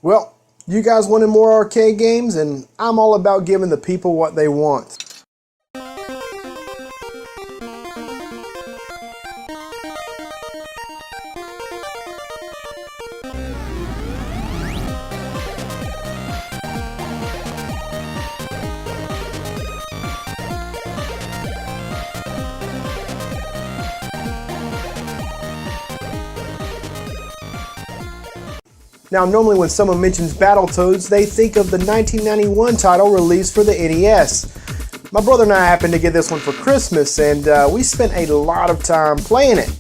Well, you guys wanted more arcade games, and I'm all about giving the people what they want. Now, normally when someone mentions Battletoads, they think of the 1991 title released for the NES. My brother and I happened to get this one for Christmas, and we spent a lot of time playing it.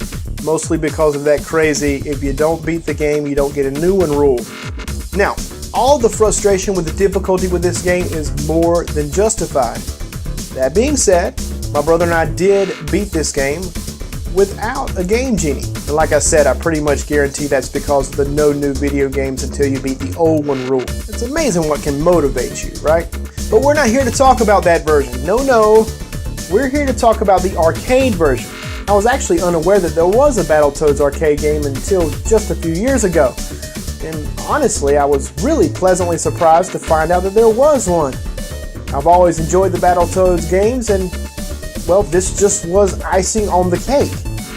Mostly because of that crazy, if you don't beat the game, you don't get a new one rule. Now, all the frustration with the difficulty with this game is more than justified. That being said, my brother and I did beat this game without a Game Genie. And like I said, I pretty much guarantee that's because of the no new video games until you beat the old one rule. It's amazing what can motivate you, right? But we're not here to talk about that version. No. We're here to talk about the arcade version. I was actually unaware that there was a Battletoads arcade game until just a few years ago. And honestly, I was really pleasantly surprised to find out that there was one. I've always enjoyed the Battletoads games, and well, this just was icing on the cake.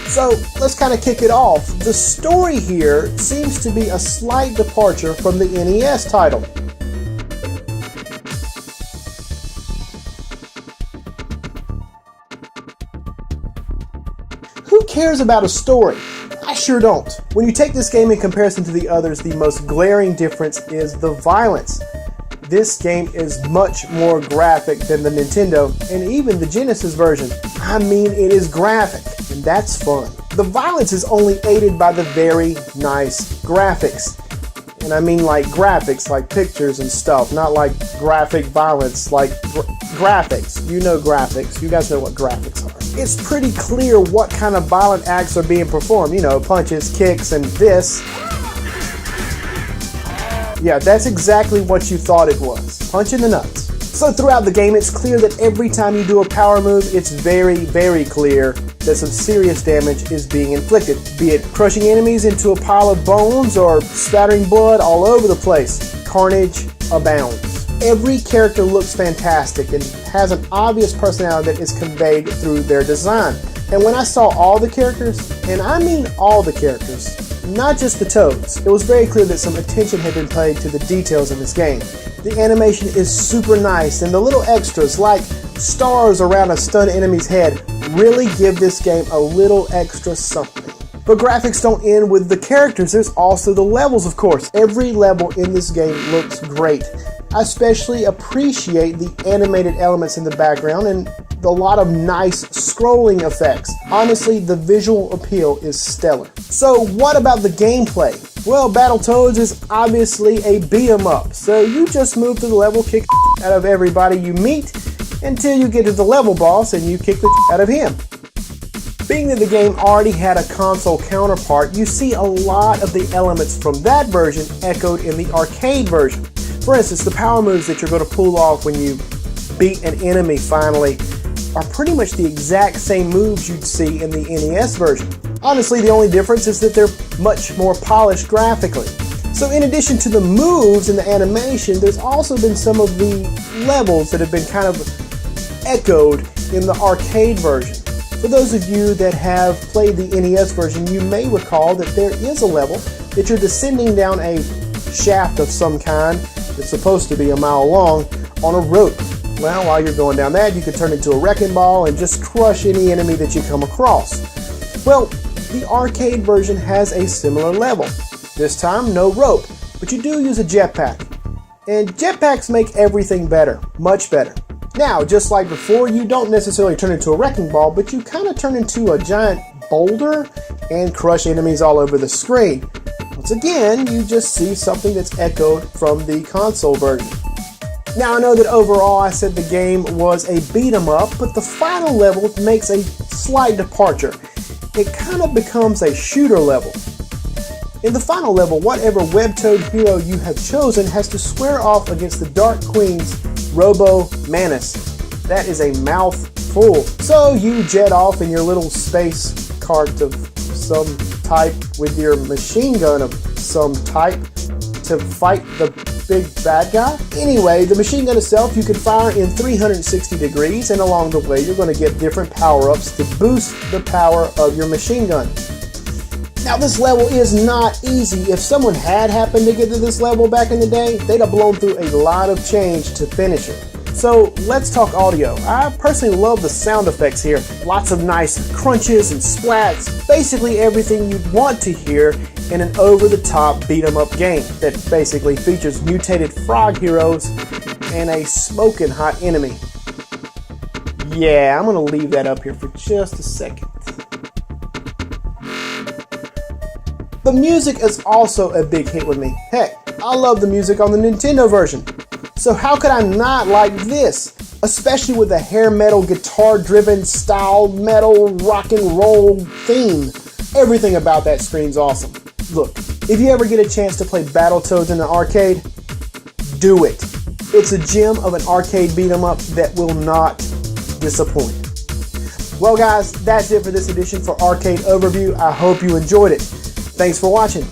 So let's kind of kick it off. The story here seems to be a slight departure from the NES title. Who cares about a story? I sure don't. When you take this game in comparison to the others, the most glaring difference is the violence. This game is much more graphic than the Nintendo and even the Genesis version. I mean, it is graphic, and that's fun. The violence is only aided by the very nice graphics. And I mean like graphics, like pictures and stuff, not like graphic violence, like graphics. You know graphics. You guys know what graphics are. It's pretty clear what kind of violent acts are being performed. You know, punches, kicks, and this. Yeah, that's exactly what you thought it was. Punch in the nuts. So throughout the game, it's clear that every time you do a power move, it's very, very clear that some serious damage is being inflicted. Be it crushing enemies into a pile of bones or spattering blood all over the place. Carnage abounds. Every character looks fantastic and has an obvious personality that is conveyed through their design. And when I saw all the characters, and I mean all the characters, not just the Toads, it was very clear that some attention had been paid to the details in this game. The animation is super nice, and the little extras like stars around a stunned enemy's head really give this game a little extra something. But graphics don't end with the characters, there's also the levels, of course. Every level in this game looks great. I especially appreciate the animated elements in the background and a lot of nice scrolling effects. Honestly, the visual appeal is stellar. So what about the gameplay? Well, Battletoads is obviously a beat 'em up, so you just move through the level, kick the out of everybody you meet until you get to the level boss and you kick the out of him. Being that the game already had a console counterpart, you see a lot of the elements from that version echoed in the arcade version. For instance, the power moves that you're going to pull off when you beat an enemy finally are pretty much the exact same moves you'd see in the NES version. Honestly, the only difference is that they're much more polished graphically. So in addition to the moves and the animation, there's also been some of the levels that have been kind of echoed in the arcade version. For those of you that have played the NES version, you may recall that there is a level that you're descending down a shaft of some kind that's supposed to be a mile long on a rope. Well, while you're going down that, you can turn into a wrecking ball and just crush any enemy that you come across. Well, the arcade version has a similar level. This time, no rope, but you do use a jetpack. And jetpacks make everything better, much better. Now, just like before, you don't necessarily turn into a wrecking ball, but you kind of turn into a giant boulder and crush enemies all over the screen. Once again, you just see something that's echoed from the console version. Now, I know that overall I said the game was a beat 'em up, but the final level makes a slight departure. It kind of becomes a shooter level. In the final level, whatever Webtoad hero you have chosen has to square off against the Dark Queen's Robo Manus. That is a mouthful. So you jet off in your little space cart of some type with your machine gun of some type to fight the big bad guy. Anyway, the machine gun itself, you can fire in 360 degrees, and along the way you're going to get different power-ups to boost the power of your machine gun. Now this level is not easy. If someone had happened to get to this level back in the day, they'd have blown through a lot of change to finish it. So let's talk audio. I personally love the sound effects here. Lots of nice crunches and splats. Basically everything you'd want to hear in an over-the-top beat-em-up game that basically features mutated frog heroes and a smoking hot enemy. Yeah, I'm gonna leave that up here for just a second. The music is also a big hit with me. Heck, I love the music on the Nintendo version. So how could I not like this? Especially with the hair metal, guitar-driven style metal rock and roll theme. Everything about that screams awesome. Look, if you ever get a chance to play Battletoads in the arcade, do it. It's a gem of an arcade beat-em-up that will not disappoint. Well guys, that's it for this edition for Arcade Overview. I hope you enjoyed it. Thanks for watching.